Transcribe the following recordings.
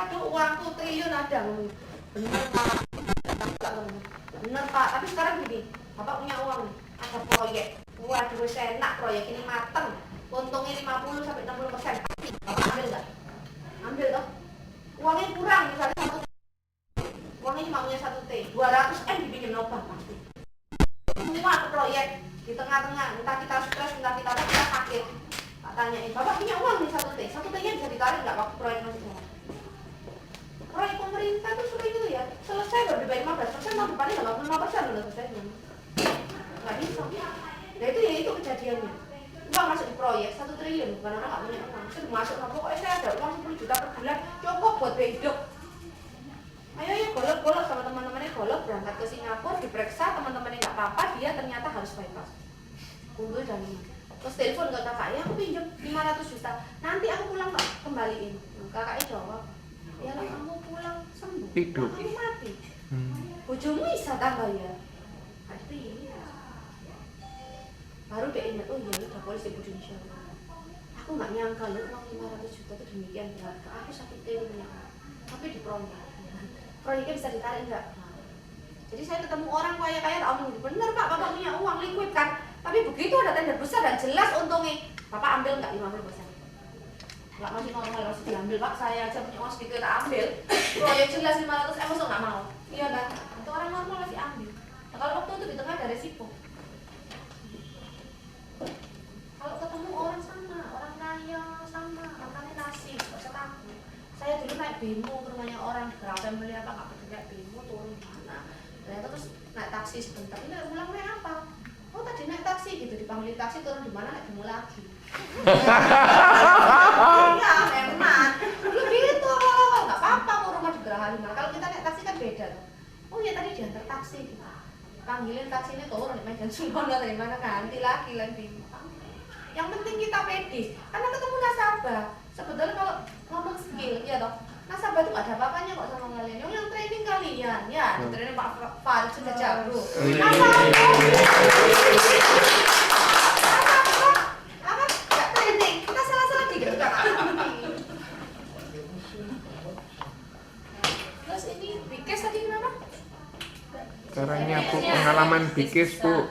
waduh uangku triliun ada. Bener Pak, bener Pak, tapi sekarang gini, Bapak punya uang nih, ada proyek, waduh enak proyek ini mateng, untungnya 50 sampai 60%, pasti Bapak ambil nggak? Ambil toh, uangnya kurang misalnya uangnya cuma punya 1 T, 200 M dibikin nopah pasti. Semua ke proyek di tengah-tengah, entah kita stres, entah kita sakit. Tak tanyain, Bapak punya uang nih 1 T, 1 T-nya bisa ditarik nggak waktu proyek masih jalan? Proyek pemerintah tuh sering gitu ya, selesai baru dibayar 15%, tahun depannya 85% udah selesai. Nggak bisa. Nah itu kejadiannya. Uang masuk di proyek 1 triliun, bukan orang nggak punya uang. Sudah masuk, nah, pokoknya saya ada uang 10 juta per bulan, cukup buat biaya hidup. Ayo ya golok-golok sama teman-temannya, golok berangkat ke Singapura, diperiksa teman-temannya nggak apa-apa, dia ternyata harus bypass. Kumpul dan terus telepon ke kakaknya, aku pinjam 500 juta, nanti aku pulang Pak, kembaliin. Kakaknya jawab, ya lah kamu pulang sembuh, hidup, kamu mati. Bojomu bisa tambah ya. Pasti. Baru dia ingat, oh iya udah polisi Indonesia. Aku nggak nyangka loh uang 500 juta itu demikian berharga. Aku sakit punya, tapi di proyeknya bisa ditarik enggak? Jadi saya ketemu orang kaya-kaya, tak omong bener Pak, Bapak punya uang liquid kan? Tapi begitu ada tender besar dan jelas untungnya, Bapak ambil nggak 50%? Nggak, masih normal, masih diambil Pak, saya aja punya uang sedikit tak ambil. Proyek jelas 500 M, masuk nggak mau? Iya kan? Itu orang normal masih ambil. Nah, kalau waktu itu di tengah ada resiko. Kalau ketemu orang sama, orang kaya sama, makannya nasi, nggak usah takut. Saya dulu naik bemo ke rumahnya orang di Grand Family apa, nggak pergi naik bemo, turun mana. Ternyata terus naik taksi sebentar, ini pulang naik apa? Oh tadi naik taksi gitu, dipanggil taksi turun di mana, naik bemo lagi. Ya hemat, dulu gitu, nggak apa-apa mau rumah di Geraha 5. Kalau kita naik taksi kan beda tuh. Oh ya tadi diantar taksi gitu. Panggilin taksi ini turun di Medan Sungkono dari mana, ganti lagi bemo. Yang penting kita pede, karena ketemu nasabah. Sebetulnya kalau ngomong skill, ya toh, nasabah itu gak ada apa-apanya kok sama kalian. Yang training kalian, ya, di training Pak Farid sudah jago. Apa? Gak training, kita salah-salah dikit juga. Terus ini Bikes tadi kenapa? Caranya Bu, pengalaman Bikes Bu.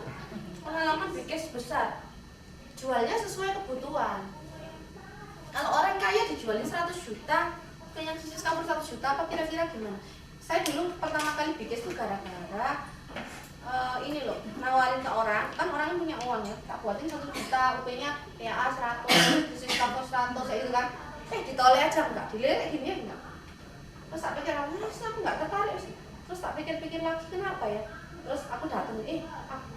Pengalaman Bikes besar. Jualnya sesuai kebutuhan. Kalau orang kaya dijualin 100 juta, ke yang sisi kabur 100 juta, apa kira-kira gimana? Saya dulu pertama kali bikin itu gara-gara ini loh, nawarin ke orang, kan orangnya punya uang ya, tak buatin 1 juta, UP-nya PA 100, sisi kabur 100, ya itu kan, ditoleh aja enggak, dilirik gini ya enggak. Terus tak pikir, aku enggak tertarik sih. Terus tak pikir-pikir lagi, kenapa ya? Terus aku datang,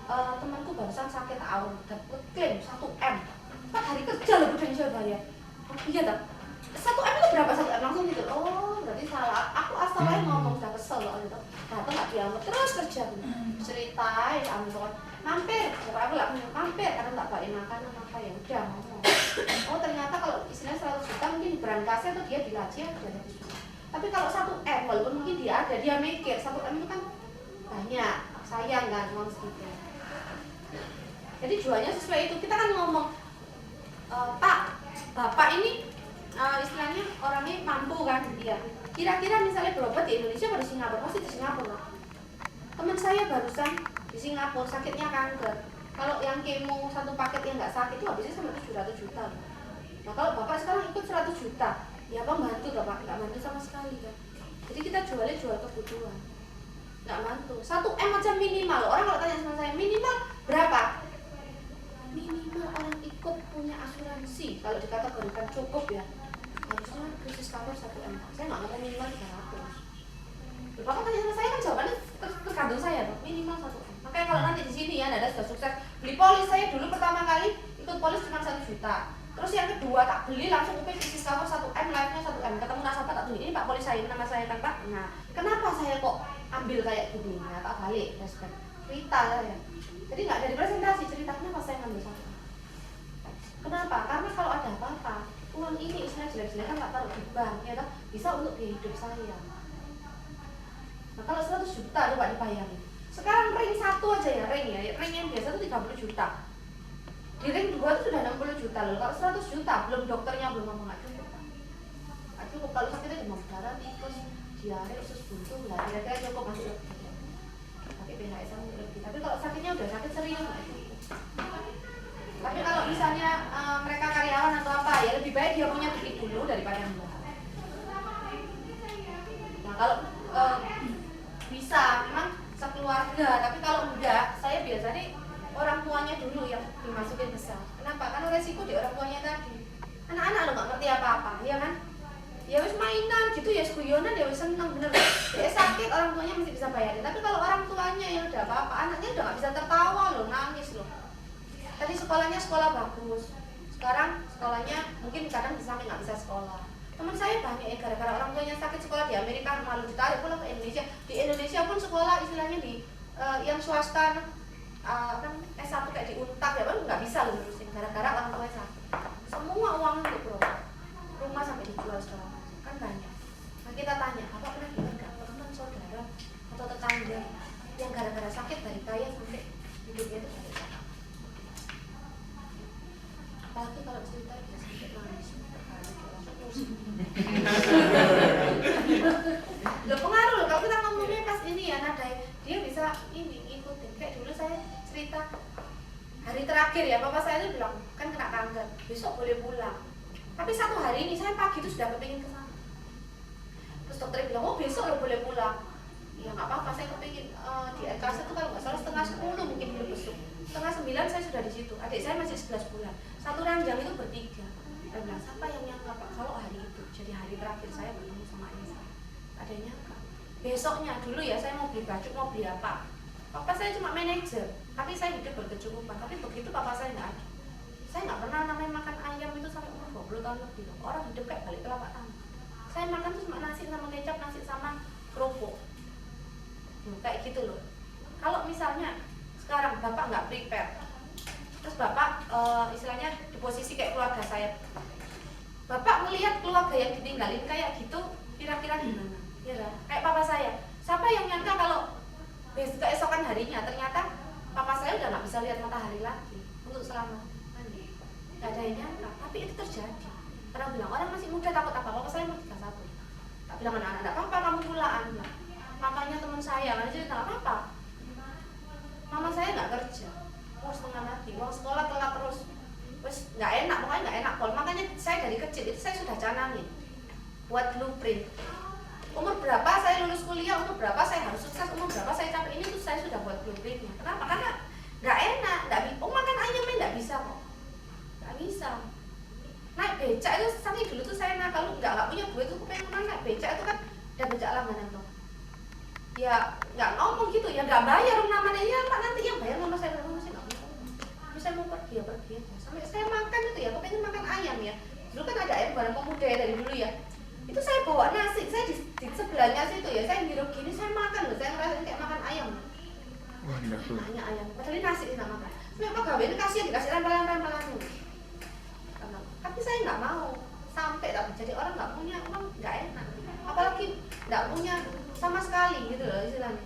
temanku barusan sakit awal, dapat klaim 1 M. 4 hari kerja loh udah bisa bayar. Oh iya tak? 1 M itu berapa 1 M? Langsung gitu. Oh berarti salah. Aku asalnya ngomong udah kesel loh gitu. Datang nggak diambil terus kerja ceritain, ambil mampir. Pokoknya aku nggak punya mampir karena nggak bawain makanan apa ya udah ngomong. Oh ternyata kalau istilahnya 100 juta mungkin di berangkasnya atau dia dilaji ya 200 juta. Tapi kalau 1 M walaupun mungkin dia ada, dia mikir 1 M itu kan banyak, sayang kan uang segitu. Jadi jualnya sesuai itu. Kita kan ngomong, Pak, Bapak ini istilahnya orangnya mampu kan dia. Kira-kira misalnya berobat di Indonesia atau di Singapura, pasti di Singapura. Teman saya barusan di Singapura sakitnya kanker. Kalau yang kemo 1 paket yang nggak sakit itu habisnya sampai 700 juta. Nah kalau Bapak sekarang ikut 100 juta, ya Pak bantu gak Pak? Nggak bantu sama sekali kan. Jadi kita jualnya jual kebutuhan. Nggak bantu. 1 M aja minimal. Orang kalau tanya sama saya minimal berapa? Minimal orang ikut punya asuransi. Kalau dikategorikan cukup ya, harusnya krisis cover 1 M. Saya nggak ngomong minimal 300. Bapak tanya sama saya kan jawabannya tergantung saya tuh. Minimal 1 M. Makanya kalau nanti di sini ya, Anda sudah sukses beli polis. Saya dulu pertama kali ikut polis cuma 1 juta. Terus yang kedua tak beli langsung UP krisis cover 1 M, life-nya 1 M. Ketemu nasabah tak tuh ini Pak polis saya, nama saya kan Pak. Nah, kenapa saya kok ambil kayak gini? Nah, tak balik respect. Cerita saya. Jadi nggak ada di presentasi, ceritanya pas saya ngambil satu. Kenapa? Karena kalau ada apa-apa, uang ini istilah jelek-jelek kan nggak taruh di bank, ya kan? Bisa untuk biaya hidup saya. Nah kalau 100 juta coba dibayangin. Sekarang ring 1 aja ya, ring yang biasa itu 30 juta. Di ring 2 itu sudah 60 juta loh. Kalau 100 juta, belum dokternya belum ngomong nggak cukup. Nggak cukup. Kalau sakitnya demam berdarah, tipes, diare, usus buntu, lah kira-kira cukup masuk pakai PHS lebih. Tapi kalau sakitnya udah sakit serius nggak cukup. Tapi kalau misalnya mereka karyawan atau apa, ya lebih baik dia punya titik dulu daripada enggak. Nah kalau bisa memang sekeluarga, tapi kalau enggak, saya biasanya orang tuanya dulu yang dimasukin ke sel. Kenapa? Karena resiko di orang tuanya tadi. Anak-anak lo nggak ngerti apa-apa, ya kan? Ya wis mainan gitu ya, guyonan ya wis seneng bener. Ya sakit orang tuanya mesti bisa bayarin. Tapi kalau orang tuanya yang udah apa-apa, anaknya udah nggak bisa tertawa loh, nangis loh. Tadi sekolahnya sekolah bagus, sekarang sekolahnya mungkin kadang sampai nggak bisa sekolah. Teman saya banyak ya gara-gara orang tuanya sakit sekolah di Amerika malu ditarik pulang ke Indonesia. Di Indonesia pun sekolah istilahnya di yang swasta S1 kayak di Untak ya kan nggak bisa loh terusin gara-gara orang tuanya sakit. Semua uang untuk berobat, rumah sampai dijual sekarang kan banyak. Nah kita tanya, apa pernah dengar nggak teman saudara atau tetangga yang gara-gara sakit dari kaya sampai hidupnya itu sakit? Apalagi kalau cerita dia sampai nangis loh pengaruh loh kalau kita ngomongnya pas ini ya nada dia bisa ini ikutin. Kayak dulu saya cerita hari terakhir ya papa saya itu bilang kan kena kanker besok boleh pulang, tapi satu hari ini saya pagi itu sudah kepingin ke sana. Terus dokter bilang oh besok lo boleh pulang. Ya nggak apa-apa, saya kepingin di RKS itu kalau nggak salah 8:30 mungkin belum besok, 8:30 saya sudah di situ. Adik saya masih 11 bulan, satu ranjang itu bertiga. Saya bilang siapa yang nyangka Pak kalau hari itu jadi hari terakhir saya bertemu sama ayah saya. Ada yang nyangka besoknya dulu ya saya mau beli baju mau beli apa, papa saya cuma manajer tapi saya hidup berkecukupan. Tapi begitu papa saya nggak ada, saya nggak pernah namanya makan ayam itu sampai umur 20 tahun lebih. Orang hidup kayak balik telapak tangan. Saya makan tuh cuma nasi sama kecap, nasi sama kerupuk. Kayak gitu loh. Kalau misalnya sekarang bapak nggak prepare, terus bapak istilahnya di posisi kayak keluarga saya, bapak melihat keluarga yang ditinggalin kayak gitu, kira-kira gimana? Ya lah, kayak papa saya. Siapa yang nyangka kalau keesokan harinya ternyata papa saya udah nggak bisa lihat matahari lagi untuk selama ini? Nggak ada yang nyangka, tapi itu terjadi. Orang bilang orang masih muda takut apa? Papa saya mau 31. Tak bilang anak-anak, nggak apa-apa kamu pulang. Makanya teman saya nggak cerita apa-apa. Mama saya nggak kerja, mau setengah mati, uang sekolah telat terus, terus nggak enak, pokoknya nggak enak pol. Makanya saya dari kecil itu saya sudah canangin buat blueprint. Umur berapa saya lulus kuliah, umur berapa saya harus sukses, umur berapa saya capai ini tuh saya sudah buat blueprintnya. Kenapa? Karena nggak enak, nggak bisa. Oh makan ayamnya nggak bisa kok, nggak bisa. Naik becak itu saking dulu tuh saya nakal, nggak punya duit tuh pengen naik becak itu kan udah becak langganan tuh. Ya nggak ngomong gitu ya, nggak bayar namanya ya pak, nanti yang bayar mama saya nggak mau. Saya mau pergi ya pergi aja. Sampai saya makan itu ya, kepengen makan ayam ya. Dulu kan ada ayam barang pemuda ya dari dulu ya. Itu saya bawa nasi, saya di sebelahnya situ ya, saya ngirup gini, saya makan loh, saya ngerasain kayak makan ayam. Enaknya ayam, padahal nasi enak makan. Sampai apa gawe ini kasih dikasih lempel-lempelan. Tapi saya nggak mau sampai tapi jadi orang nggak punya uang nggak enak. Apalagi nggak punya sama sekali gitu loh istilahnya.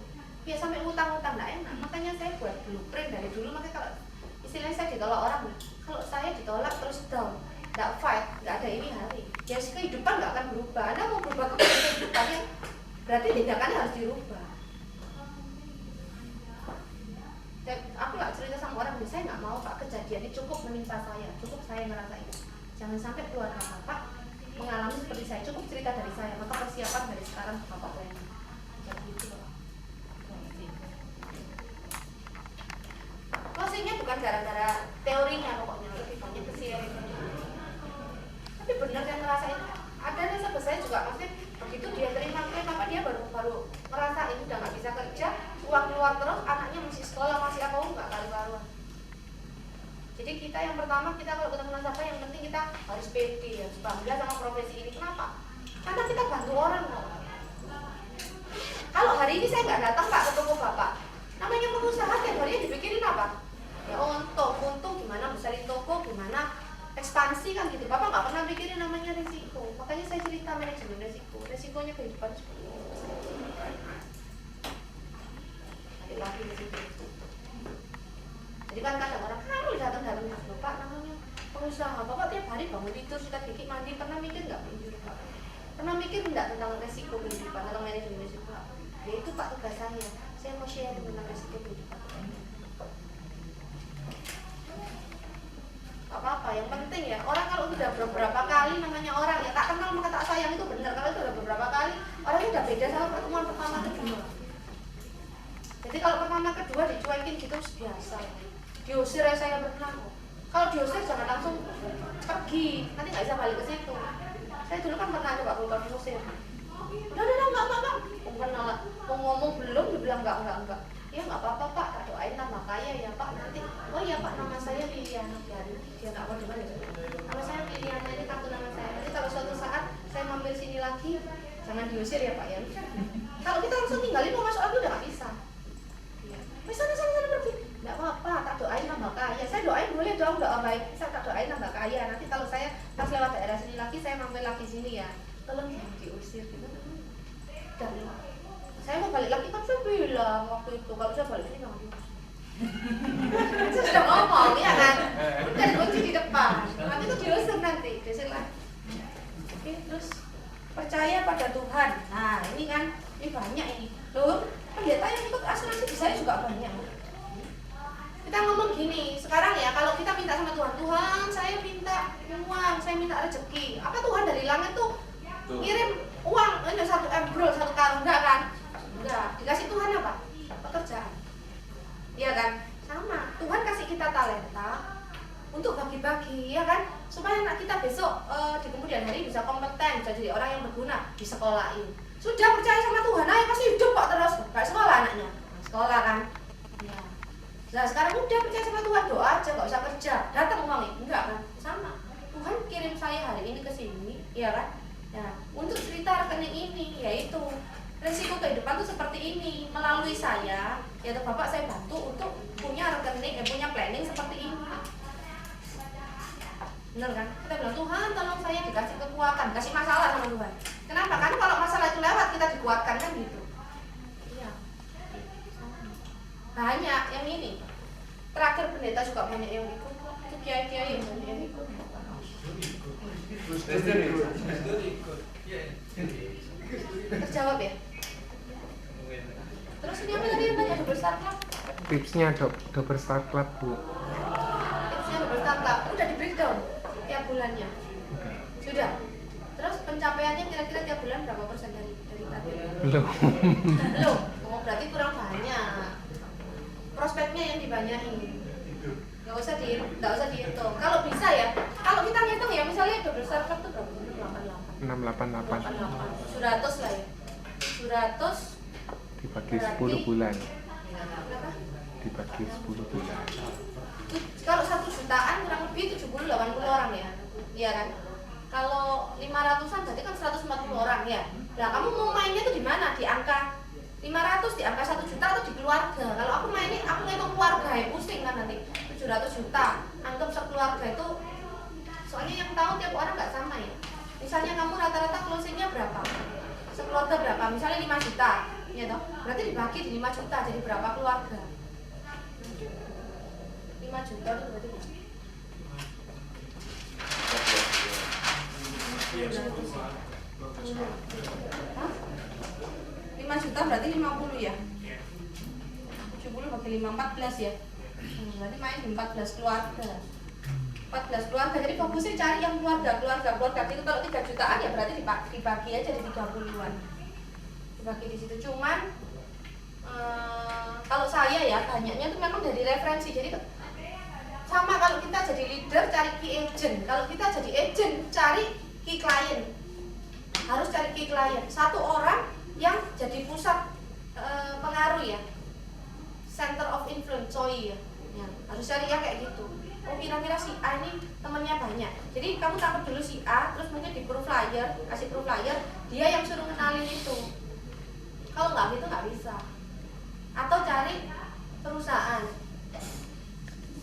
Ya sampai utang-utang nggak enak. Makanya saya buat blueprint dari dulu. Makanya kalau istilahnya saya ditolak orang, kalau saya ditolak terus down, nggak fight, nggak ada ini hari, ya kehidupan nggak akan berubah. Anda mau berubah kehidupannya, berarti tindakannya harus dirubah. Dan aku nggak cerita sama orang, saya nggak mau pak kejadian ini cukup menimpa saya, cukup saya ngerasain. Jangan sampai keluarga bapak mengalami seperti saya, cukup cerita dari saya, maka persiapan dari sekarang bapak planning. Jadi itu loh. Closingnya bukan gara-gara teorinya pokoknya, lebih banyak ke sharing. Tapi benar yang ngerasain, ada sahabat saya juga maksudnya begitu dia terima klaim apa dia baru ngerasain udah nggak bisa kerja, uang keluar terus, anaknya masih sekolah masih apa nggak karu-karuan. Jadi kita yang pertama kita kalau ketemu nasabah yang penting kita harus pede ya, bangga sama profesi ini. Kenapa? Karena kita bantu orang kok. Kalau hari ini saya nggak datang pak ke toko bapak, namanya pengusaha tiap harinya dipikirin apa? Ya untung gimana besarin toko, gimana ekspansi kan gitu. Bapak nggak pernah pikirin namanya resiko. Makanya saya cerita manajemen resiko. Resikonya kehidupan seperti itu. Lagi resiko. Jadi kan kadang orang kamu datang Bapak namanya pengusaha. Bapak tiap hari bangun tidur sikat gigi mandi, pernah mikir nggak pinjur Pak? Pernah mikir enggak tentang resiko kehidupan atau manajemen resiko? Ya itu Pak tugas saya mau share tentang resiko kehidupan. Apa-apa, yang penting ya orang kalau udah beberapa kali namanya orang ya tak kenal maka tak sayang itu benar. Kalau itu udah beberapa kali orang itu udah beda sama pertemuan pertama kedua. Jadi kalau pertama kedua dicuekin gitu biasa. Diusir ya saya pernah kok. Kalau diusir jangan langsung pergi, nanti nggak bisa balik ke situ. Saya dulu kan pernah coba keluar diusir. Udah enggak. Mau ngomong belum dibilang enggak. Ya nggak apa-apa Pak, tak doain tambah kaya ya Pak nanti. Oh iya Pak, nama saya Liliana Biari. Dia nggak mau dengar ya. Nama saya Liliana, ini kartu nama saya. Nanti kalau suatu saat saya mampir sini lagi, jangan diusir ya Pak ya. Kalau kita langsung tinggalin mau masuk lagi udah nggak bisa. Sana pergi. Nggak apa-apa, tak doain tambah kaya. Saya doain boleh dong, doa baik. Saya tak doain tambah kaya. Nanti kalau saya pas lewat daerah sini lagi, saya mampir lagi sini ya. Tolong jangan diusir gitu. Dan saya mau balik lagi kan saya bilang waktu itu kalau saya balik sini nggak diusir. Saya sudah ngomong ya kan. Udah kunci di depan. Nanti itu diusir lagi. Oke, terus percaya pada Tuhan. Nah ini kan, ini banyak ini. Loh, pendeta yang ikut asuransi di saya juga banyak. Kita ngomong gini, sekarang ya kalau kita minta sama Tuhan, Tuhan saya minta uang, saya minta rezeki. Apa Tuhan dari langit tuh ngirim uang, ini 1 embrol, 1 karung, enggak kan? Enggak, dikasih Tuhan apa? Pekerjaan. Iya kan? Sama, Tuhan kasih kita talenta untuk bagi-bagi, ya kan? Supaya anak kita besok di kemudian hari bisa kompeten, bisa jadi orang yang berguna, disekolahin. Sudah percaya sama Tuhan, ayo pasti hidup kok terus. Gak sekolah anaknya, sekolah kan? Ya. Nah sekarang udah percaya sama Tuhan, doa aja, gak usah kerja. Datang uangnya, enggak kan? Sama. Tuhan kirim saya hari ini ke sini, ya kan? Ya, untuk cerita rekening ini, yaitu resiko kehidupan itu seperti ini. Melalui saya, yaitu Bapak saya bantu untuk punya rekening, punya planning seperti ini. Bener kan? Kita bilang Tuhan tolong saya dikasih kekuatan, kasih masalah sama Tuhan. Kenapa? Karena kalau masalah itu lewat kita dikuatkan kan gitu. Iya. Banyak yang ini. Terakhir pendeta juga banyak yang ikut. Itu kiai-kiai yang banyak yang ikut. Terjawab ya? Terus ini apa tadi yang banyak double star club? Tipsnya double star club Bu. Tipsnya double star club, udah di breakdown tiap bulannya. Sudah. Terus pencapaiannya kira-kira tiap bulan berapa persen dari target? Belum. Belum. Oh, berarti kurang banyak. Prospeknya yang dibanyain. Nggak usah dihitung. Kalau bisa ya, kalau kita ngitung ya misalnya double star club itu berapa? 688 100 lah ya. 100 dibagi 10 bulan. berapa? Dibagi 10 bulan. Kalau 1 jutaan kurang lebih 70-80 orang ya. Iya kan? Kalau 500-an berarti kan 140 orang ya. Nah, kamu mau mainnya tuh di mana? Di angka 500, di angka 1 juta atau di keluarga? Kalau aku mainnya, aku ngitung keluarga ya pusing kan nanti. 700 juta. Anggap sekeluarga itu, soalnya yang tahu tiap orang nggak sama ya. Misalnya kamu rata-rata closingnya berapa? Sekeluarga berapa? Misalnya 5 juta. Ya toh? Berarti dibagi di 5 juta jadi berapa keluarga? 5 juta itu berarti Hah? 5 juta berarti 50 ya? 70 bagi 5, 14 ya? Berarti main di 14 keluarga. 14 keluarga, jadi fokusnya cari yang keluarga gitu. Kalau 3 jutaan ya berarti dibagi aja di 30-an. Dibagi di situ. Cuman kalau saya ya banyaknya itu memang dari referensi. Jadi sama kalau kita jadi leader cari key agent. Kalau kita jadi agent cari key client. Harus cari key client. Satu orang yang jadi pusat pengaruh ya. Center of influence, ya. Harus cari yang kayak gitu. Oh kira-kira si A ini temennya banyak. Jadi kamu tangkap dulu si A, terus mungkin di proof flyer, kasih proof flyer, dia yang suruh kenalin itu. Kalau nggak gitu nggak bisa. Atau cari perusahaan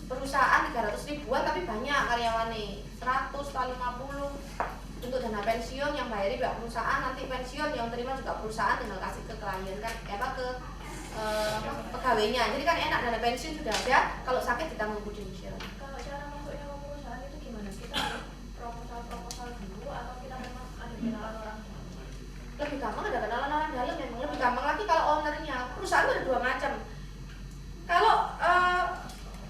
300 ribuan tapi banyak karyawannya, 100 atau 50 untuk dana pensiun yang bayari pihak perusahaan, nanti pensiun yang terima juga perusahaan tinggal kasih ke klien kan, ke pegawainya. Jadi kan enak, dana pensiun sudah ada, kalau sakit ditanggung prudential. Kalau cara masuknya ke perusahaan itu gimana? Kita proposal dulu atau kita memang ada kenalan orang? lebih gampang ada kenalan orang dalam, memang lebih gampang lagi kalau ownernya. Perusahaan ada dua macam. Kalau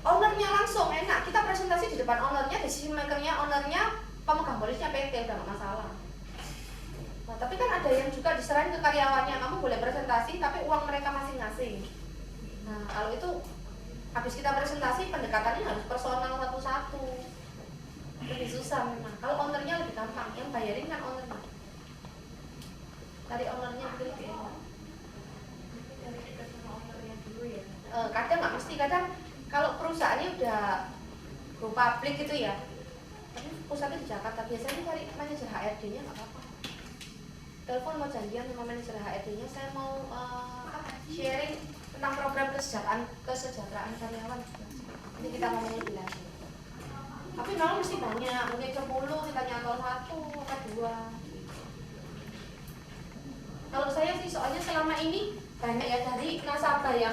ownernya langsung enak, kita presentasi di depan ownernya, decision makernya, ownernya, pemegang polisnya PT, udah gak masalah. Nah, tapi kan ada yang juga diserahin ke karyawannya, kamu boleh presentasi tapi uang mereka masing-masing. Nah, kalau itu habis kita presentasi, pendekatannya harus personal satu-satu, lebih susah memang. Kalau ownernya lebih gampang, yang bayarin kan ownernya. Dari ownernya mungkin lebih enak. Kadang nggak mesti, kadang kalau perusahaannya udah go public gitu ya, tapi pusatnya di Jakarta, biasanya cari manajer HRD-nya nggak apa-apa. Telepon mau janjian sama manajer HRD-nya, saya mau sharing tentang program kesejahteraan karyawan. Nanti kita ngomong lebih lanjut. Tapi memang mesti banyak, mungkin 10, kita nyantol 1 atau 2. Kalau saya sih soalnya selama ini banyak ya dari nasabah ya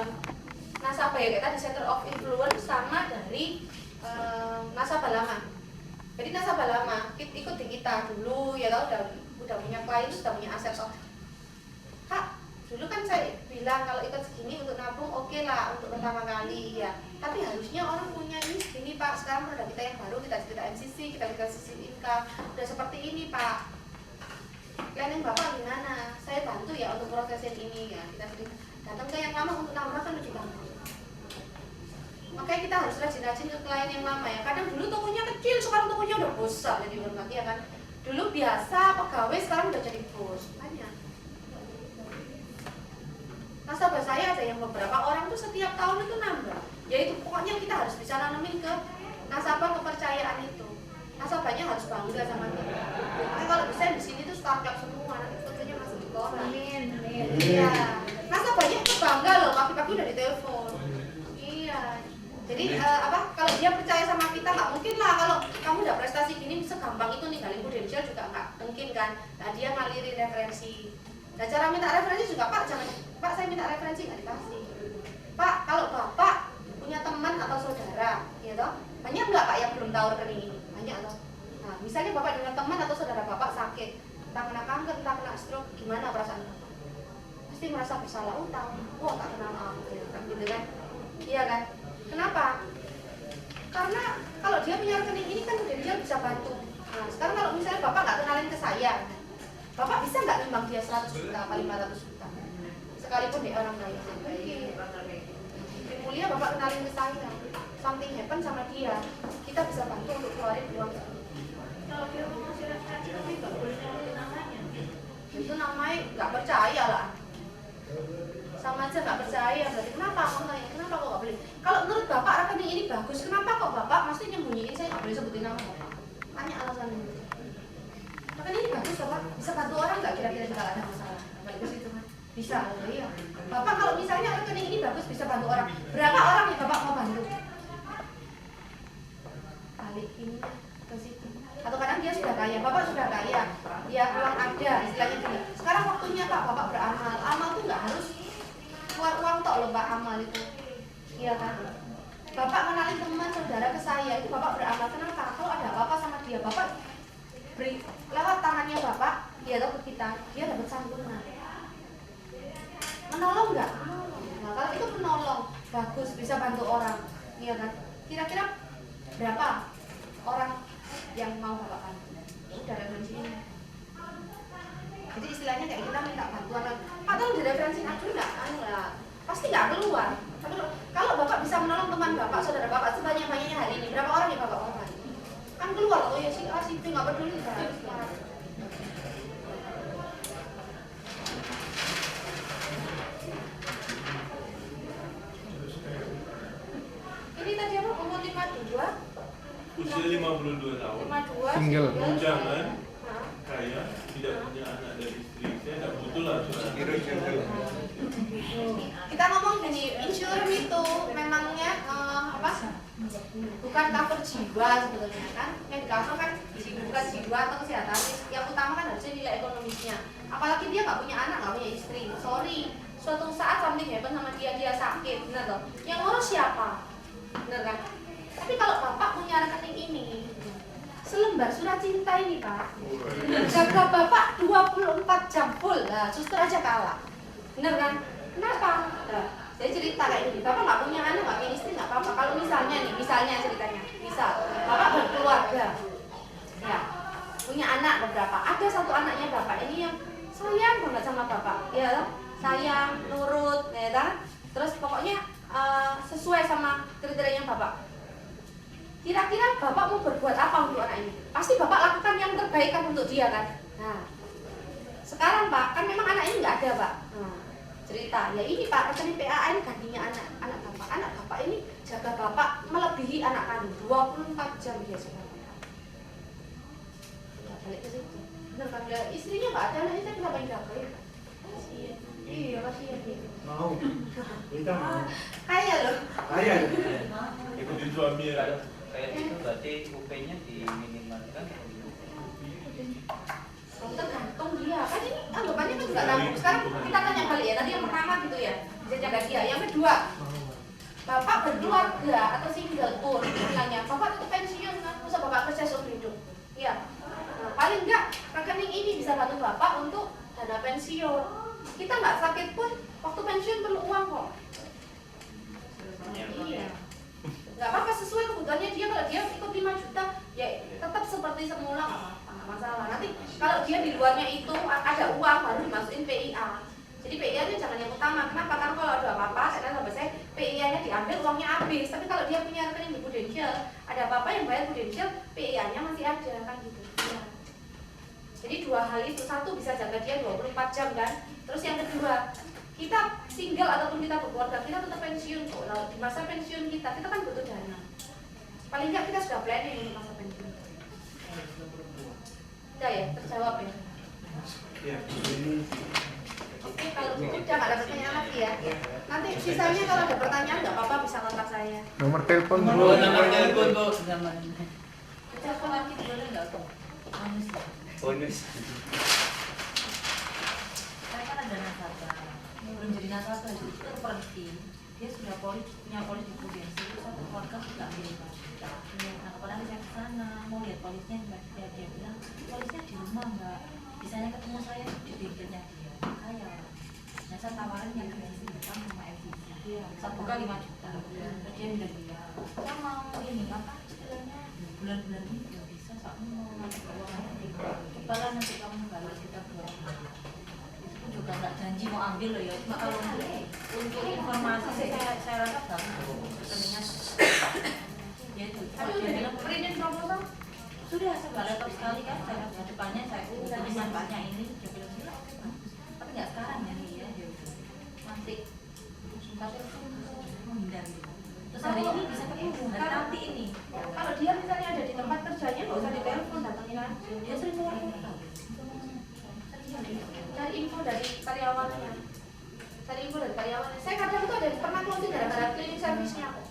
kayak tadi center of influence, sama dari nasabah lama. Jadi nasabah lama ikut di kita dulu ya, tau udah punya klien, sudah punya aset. Kak, dulu kan saya bilang kalau ikut segini untuk nabung oke lah untuk pertama kali ya. Tapi harusnya orang punya ini segini Pak. Sekarang produk kita yang baru, kita MCC, kita sisi income, udah seperti ini Pak. Planning Bapak gimana? Saya bantu ya untuk prosesin ini ya. Kita datang ke yang lama untuk nambah kan lebih gampang. Makanya kita harus rajin-rajin ke klien yang lama ya. Kadang dulu tokonya kecil, sekarang tokonya udah besar jadi berbagai ya kan. Dulu biasa pegawai, sekarang udah jadi bos. Banyak. Nasabah saya ada yang beberapa orang tuh setiap tahun itu nambah. Yaitu pokoknya kita harus bisa nanemin ke nasabah kepercayaan itu. Nasabahnya harus bangga sama kita. Nah, kalau bisa di sini tuh startup semua, nanti fotonya masuk di koran. Amin. Iya. Nasabahnya itu bangga loh, pagi-pagi udah ditelepon. Iya. Jadi kalau dia percaya sama kita, nggak mungkin lah kalau kamu udah prestasi gini segampang itu ninggalin Prudential juga nggak mungkin kan. Nah, dia ngalirin referensi. Nah, cara minta referensi juga Pak, jangan Pak saya minta referensi nggak dikasih. Pak, kalau Bapak punya teman atau saudara, ya toh, banyak nggak Pak yang belum tahu rekening ini? Banyak toh. Nah, misalnya Bapak dengan teman atau saudara Bapak sakit, entah kena kanker, entah kena stroke, gimana perasaan Bapak? Pasti merasa bersalah, utang, wah tak kenal aku, gitu kan? Iya kan? Kenapa? Karena kalau dia punya rekening ini kan udah dia bisa bantu. Nah, sekarang kalau misalnya Bapak nggak kenalin ke saya, Bapak bisa nggak nimbang dia 100 juta, apa 500 juta? Sekalipun dia orang kaya. Di mulia Bapak kenalin ke saya, something happen sama dia, kita bisa bantu untuk keluarin uang. Kalau dia mau ngasih referensi tapi nggak boleh nyebut namanya. Itu namanya nggak percaya lah. Sama aja nggak percaya, berarti kenapa kenapa kok nggak boleh? Kalau menurut Bapak rekening ini bagus, kenapa kok Bapak mesti nyembunyiin saya nggak boleh sebutin nama Bapak? Tanya alasannya. Rekening ini bagus Bapak, bisa bantu orang nggak kira-kira jika ada masalah? Bagus itu kan? Bisa, iya. Bapak kalau misalnya rekening ini bagus bisa bantu orang, berapa orang yang Bapak mau bantu? Balik ini ke situ. Atau kadang dia sudah kaya, Bapak sudah kaya, dia uang ada, istilahnya gini. Sekarang waktunya Pak Bapak beramal. Amal tuh nggak harus keluar uang tok loh Pak, amal itu. Iya kan? Bapak kenalin teman saudara ke saya, itu Bapak beramal. Kenapa? Kalau ada apa-apa sama dia, Bapak beri lewat tangannya Bapak, dia tahu ke kita, dia dapat santunan. Menolong nggak? Nah, kalau itu menolong, bagus, bisa bantu orang. Iya kan? Kira-kira berapa orang yang mau Bapak bantu? Ya udah referensi ini. Jadi istilahnya kayak kita minta bantuan, Pak tolong direferensiin aku nggak? Pasti nggak keluar. Kalau Bapak bisa menolong teman Bapak, saudara Bapak sebanyak-banyaknya hari ini, berapa orang yang Bapak mau bantu? Kan keluar, oh ya si A, si B nggak peduli kan? Ini tadi apa? Umur 52? Usia 52 tahun. 52 Single. Bujangan, kaya, tidak punya anak dan istri. Saya tidak butuh lah Kita ngomong gini, insurance itu memangnya bukan cover jiwa sebetulnya kan, yang di cover kan bukan jiwa atau kesehatan, yang utama kan harusnya nilai ekonomisnya. Apalagi dia nggak punya anak, nggak punya istri, sorry, suatu saat something happen sama dia sakit, benar dong, yang ngurus siapa, benar kan? Tapi kalau Bapak punya rekening ini, selembar surat cinta ini Pak. Jaga bapak 24 jam full, lah suster aja kalah. Bener kan? Kenapa? Nah, saya cerita kayak gini, bapak nggak punya anak, nggak punya istri, nggak apa-apa. Kalau misalnya nih, misalnya ceritanya, misal bapak berkeluarga, ya punya anak beberapa, ada satu anaknya bapak ini yang sayang banget sama bapak, ya sayang, nurut, ya kan? Terus pokoknya sesuai sama kriteria bapak. Kira-kira bapak mau berbuat apa untuk anak ini? Pasti bapak lakukan yang terbaik kan untuk dia kan? Nah, sekarang Pak, kan memang anak ini nggak ada Pak. Nah, cerita, ya ini Pak, rekening PAA ini gantinya anak bapak. Anak bapak ini jaga bapak melebihi anak kandung 24 jam dia sekarang. Ya, balik ke situ. Benar kan? Ya, istrinya nggak ada, anaknya tapi siapa yang jagain? Kasian. Iya, kasian dia. Mau. Kita mau. Kaya loh. Kaya. Ikutin suami ya. Kalau kayak gitu berarti UP-nya diminimalkan. Tergantung dia kan, ini anggapannya kan juga nabung. Sekarang kita tanya balik ya, tadi yang pertama gitu ya, bisa jaga dia. Yang kedua, bapak berkeluarga atau single pun istilahnya, bapak tetap pensiun kan, masa bapak kerja seumur hidup. Iya. Nah, paling enggak rekening ini bisa bantu bapak untuk dana pensiun. Kita nggak sakit pun waktu pensiun perlu uang kok. Iya. Nggak apa-apa, sesuai kebutuhannya dia. Kalau dia ikut 5 juta ya tetap seperti semula, nggak masalah. Nanti kalau dia di luarnya itu ada uang baru dimasukin PIA. Jadi PIA itu jangan yang utama. Kenapa? Karena kalau ada apa-apa, saya sampai saya PIA-nya diambil, uangnya habis. Tapi kalau dia punya rekening di Prudential, ada apa-apa yang bayar Prudential, PIA-nya masih ada kan gitu. Ya. Jadi dua hal itu, satu bisa jaga dia 24 jam kan. Terus yang kedua, kita single ataupun kita berkeluarga, kita tetap pensiun kok. Lalu di masa pensiun kita kan butuh dana. Paling nggak kita sudah planning untuk masa pensiun. Udah ya, terjawab ya. Ya. Oke, kalau udah nggak ada pertanyaan lagi ya. Nanti sisanya kalau ada pertanyaan nggak apa-apa bisa kontak saya. Nomor telepon Bu. Nomor telepon Bu. Zaman. Telepon lagi boleh nggak kok? Bonus. Saya kan ada nasabah, belum jadi nasabah itu terpergi. Dia sudah punya polis di Prudential, itu satu keluarga tidak milik. Nah, kemarin saya ke sana mau lihat polisnya, dia bilang polisnya di rumah Mbak. Bisanya ketemu saya di bengkelnya dia, kaya. Nah, saya tawarin yang kredit hitam sama LCD. Saya buka 5 juta. Terus dia bilang, saya mau ini apa istilahnya bulan-bulan ini nggak bisa, soalnya mau ngasih keuangannya di coba kan nanti kamu balas kita buat itu juga nggak janji mau ambil loh ya, cuma kalau untuk informasi saya rasa bagus rekeningnya ya itu. Tapi Dia udah bilang printin proposal? sudah, saya nggak laptop sekali kan, saya depannya saya ini manfaatnya ini, dia bilang gila oke bagus, tapi nggak sekarang ya nih ya, dia bilang nanti menghindari. Terus hari ini bisa ketemu, hari nanti ini. Kalau dia misalnya ada di tempat kerjanya nggak usah ditelepon, datangin aja. Dia sering telepon. Cari info dari karyawannya. Cari info dari karyawannya. Saya kadang tuh ada pernah closing gara-gara cleaning service-nya kok.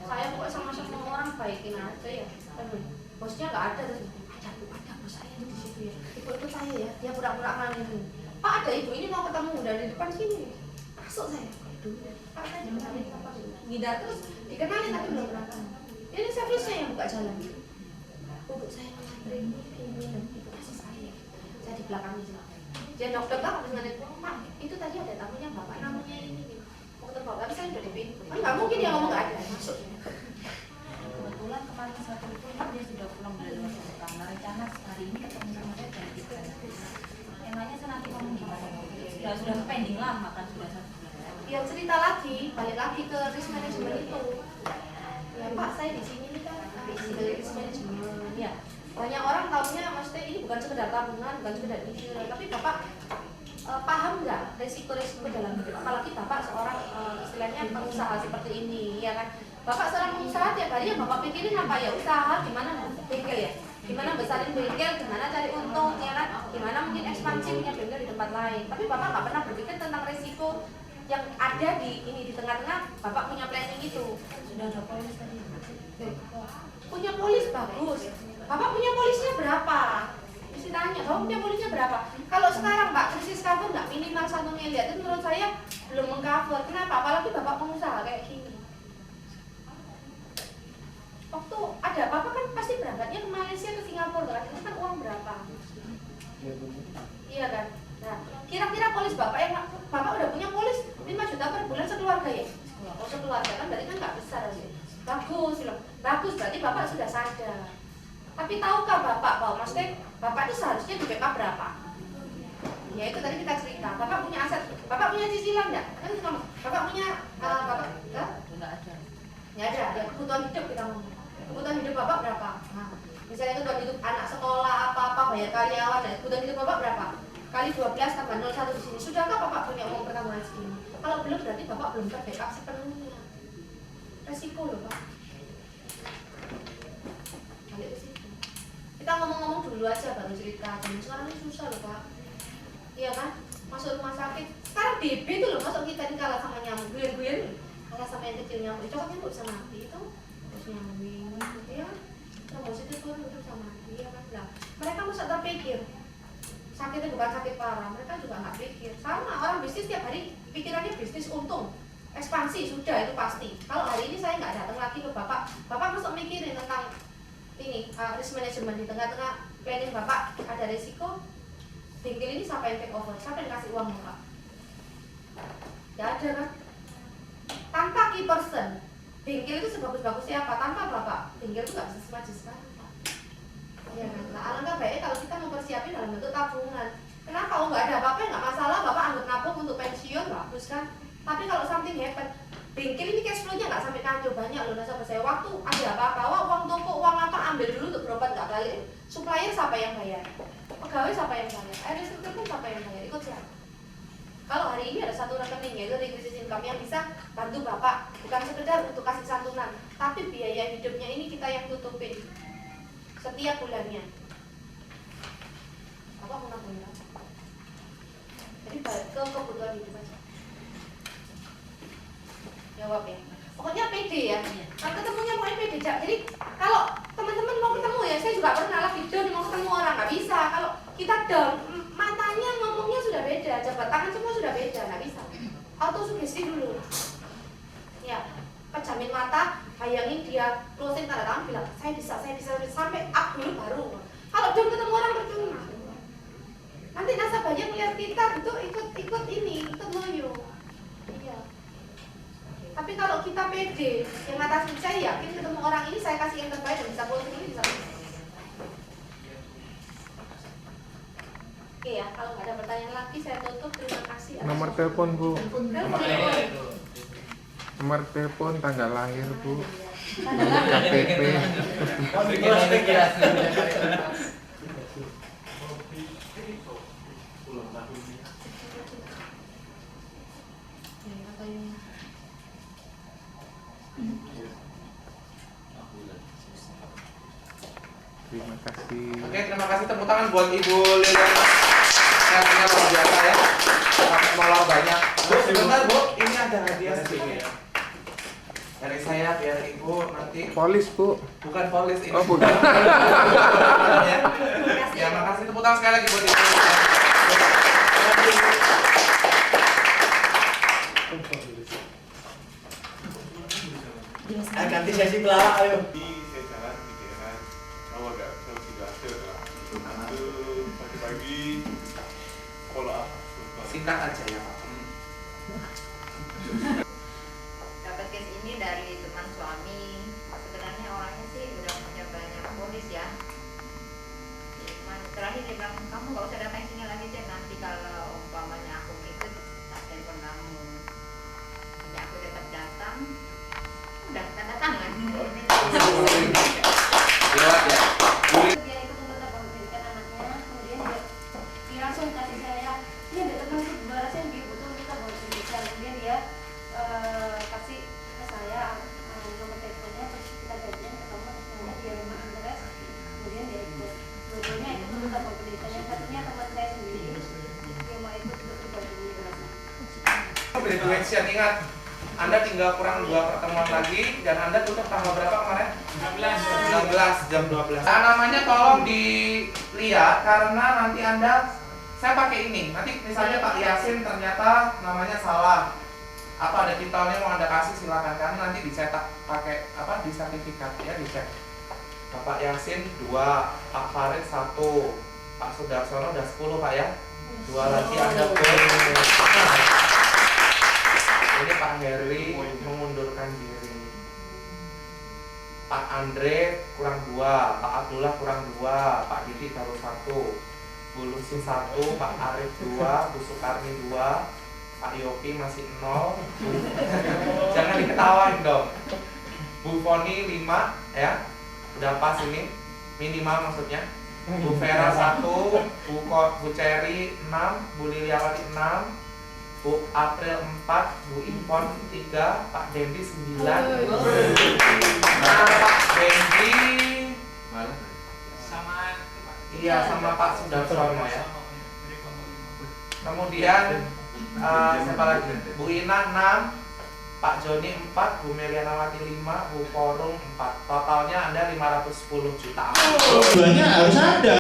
Saya pokoknya sama semua orang baikin aja ya. Aduh, bosnya nggak ada terus. Ada bos saya itu di situ ya. Ikut saya ya. Dia pura-pura ngalamin. Pak, ada ibu ini mau ketemu dari depan sini. Masuk saya. Aduh, Pak, saya juga kenalin siapa dulu. Ngidar terus dikenalin tapi belum pernah kenal. Ini servisnya yang buka jalan. Untuk saya ngantri ini dan itu kasih saya. Saya di belakang aja. Dia dokter kan habis ngeliat, Pak, itu tadi ada tamunya bapak namanya ini. Mau ketemu bapak, tapi saya udah di pintu. Kan nggak mungkin dia ngomong nggak ada. Masuk. Kebetulan kemarin satu itu dia sudah pulang dari luar kota. Nah, rencana hari ini ketemu sama saya jam 3. Yang lainnya saya nanti ngomong gimana. Sudah pending lama kan, sudah 1 bulan. Dia cerita lagi, balik lagi ke risk management itu. Ya Pak, saya di sini nih kan dari risk management. Ya, banyak orang tahunya maksudnya ini bukan sekedar tabungan, bukan sekedar insurance, tapi Bapak paham nggak resiko-resiko dalam hidup? Apalagi Bapak seorang istilahnya pengusaha seperti ini, ya kan? Bapak seorang pengusaha tiap hari ya Bapak pikirin apa ya usaha, gimana bengkel ya, gimana besarin bengkel, gimana cari untung, ya kan? Gimana mungkin ekspansi punya bengkel di tempat lain. Tapi Bapak nggak pernah berpikir tentang resiko yang ada di tengah-tengah. Bapak punya planning itu. Sudah ada polis tadi. Punya polis bagus. Bapak punya polisnya berapa? Mesti tanya, Bapak punya polisnya berapa? Kalau sekarang Pak, krisis cover nggak minimal 1 miliar, itu menurut saya belum mengcover. Kenapa? Apalagi Bapak pengusaha kayak gini. waktu ada apa-apa kan pasti berangkatnya ke Malaysia ke Singapura kan, itu kan uang berapa? Iya kan? Nah, kira-kira polis bapak yang bapak udah punya polis 5 juta per bulan sekeluarga ya? Oh sekeluarga kan berarti kan nggak besar sih. Bagus loh, bagus berarti bapak sudah sadar. Tapi tahukah bapak bahwa maksudnya bapak itu seharusnya di backup berapa? Ya itu tadi kita cerita. Bapak punya aset, bapak punya cicilan nggak? Kan kita ngomong, bapak punya bapak Nggak ada. nggak ada. Ya kebutuhan hidup kita ngomong. Kebutuhan hidup bapak berapa? Nah, misalnya kebutuhan hidup anak sekolah apa-apa bayar karyawan, dan kebutuhan hidup bapak berapa? Kali 12 tambah 01 di sini. Sudahkah bapak punya uang pertambahan segini? Kalau belum berarti bapak belum terbackup sepenuhnya. Resiko loh pak. Balik ke situ. Kita ngomong-ngomong dulu aja baru cerita. Dan sekarang ini susah loh pak. Iya kan? Masuk rumah sakit. Sekarang DB itu loh masuk kita ini kalah sama nyamuk. Guyen-guyen kalah sama yang kecil nyamuk. Coklatnya kok bisa mati itu. Terus nyamuk gitu ya. Trombositnya itu turun itu bisa mati ya kan. Nah, mereka masa terpikir sakitnya bukan sakit parah, mereka juga nggak pikir. Sama orang bisnis tiap hari pikirannya bisnis untung, ekspansi sudah itu pasti. Kalau hari ini saya nggak datang lagi ke bapak masuk mikirin tentang ini risk management di tengah-tengah planning bapak ada risiko. Bengkel ini siapa yang take over? Siapa yang kasih uang bapak? Nggak ada kan? Tanpa key person, bengkel itu sebagus-bagus siapa? Tanpa bapak, bengkel itu nggak bisa semaju sekarang. Ya kan? Nah, alangkah baiknya kalau kita mempersiapkan dalam bentuk tabungan. Kenapa? Oh nggak ada apa-apa, nggak masalah, bapak anggap nabung untuk pensiun, bagus kan? Tapi kalau something happen, bengkel ini cash flow-nya nggak sampai kacau banyak loh. Nasabah saya waktu ada apa-apa, wah uang toko, uang apa ambil dulu untuk berobat nggak balik. Supplier siapa yang bayar? Pegawai siapa yang bayar? Ada struktur pun siapa yang bayar? Ikut siapa? Kalau hari ini ada satu rekening yaitu requisite income yang bisa bantu bapak, bukan sekedar untuk kasih santunan, tapi biaya hidupnya ini kita yang tutupin setiap bulannya. Apa mau nabung ya? Jadi balik ke kebutuhan hidup aja. Jawab ya. Pokoknya pede ya. Kalau ketemunya pokoknya pede. Jadi kalau teman-teman mau ketemu ya, saya juga pernah lagi down mau ketemu orang nggak bisa. Kalau kita down, matanya ngomongnya sudah beda, jabat tangan semua sudah beda, nggak bisa. Autosugesti dulu. Ya, pejamin mata, bayangin dia closing tanda tangan bilang saya bisa sampai up dulu baru. Kalau down ketemu orang percuma. Nanti nasabahnya melihat kita betul ikut ini, ikut loyo. Iya. Tapi kalau kita pede, yang ngatasin saya yakin ketemu orang ini saya kasih yang terbaik dan bisa closing ini bisa. Oke ya, kalau nggak ada pertanyaan lagi saya tutup. Terima kasih. Nomor telepon Bu, Telepon. nomor telepon, tanggal lahir Bu, Tanggal lahir. KTP. Ulang tahunnya. Ya, atau ini. Terima kasih. Oke, terima kasih, tepuk tangan buat Ibu Liliana. Hasilnya luar biasa ya. Sampai molor banyak. Bu, sebentar Bu, ini ada hadiah sedikit dari saya biar Ibu nanti. Polis Bu. Bukan polis ini. Oh bukan. Ya. Ya, makasih, tepuk tangan sekali lagi buat Ibu. Ganti sesi pelawak ayo. Saya jalan pikiran, kamu agak terus lah. Itu pagi-pagi pola Singkat aja ya Pak. Dapat case ini dari teman suami. Sebenarnya orangnya sih udah punya banyak polis ya. Cuman terakhir dia bilang kamu gak usah datang sini lagi deh, nanti kalau umpamanya aku ikut tak telepon kamu. Jadi aku dapat datang, udah tanda tangan. Lewat ya. Dia ikut untuk pendidikan anaknya, kemudian dia langsung kasih saya, ini ada teman saudara saya yang butuh kita bawa pendidikan, kemudian dia kasih ke saya nomor teleponnya, terus kita janjian ketemu, terus dia rumah Andres, kemudian dia ikut. Dua-duanya ikut untuk bawa pendidikan, yang satunya teman saya sendiri, dia mau ikut untuk pribadi berasa. Graduation, ingat, Anda tinggal kurang 2 pertemuan lagi dan Anda tutup tanggal berapa kemarin? 16 jam 12. Nah, namanya tolong dilihat karena nanti Anda, saya pakai ini. Nanti misalnya Pak Yasin ternyata namanya salah. Apa ada titelnya mau Anda kasih silakan, kan nanti dicetak pakai apa di sertifikat ya, dicek. Bapak Yasin 2, Pak Farid 1, Pak Sudarsono udah 10 Pak ya. 2 lagi Anda boleh. Ini Pak Heri mengundurkan diri. Pak Andre kurang 2, Pak Abdullah kurang 2, Pak Didi baru 1, Bu Lucy 1, Pak Arif 2, Bu Sukarni 2, Pak Yopi masih 0. Jangan diketawain dong. Bu Foni 5 ya. Udah pas ini, minimal maksudnya. Bu Vera 1, Bu Cherry 6, Bu Liliawati 6, Bu April 4, Bu Impon 3, Pak Dendi 9. Nah, Pak Dendi iya sama Pak Sudarsono ya. Kemudian siapa lagi? Bu Ina 6, Pak Joni 4, Bu Melianawati 5, Bu Porung 4. Totalnya Anda 510 juta. Tujuannya harus ada.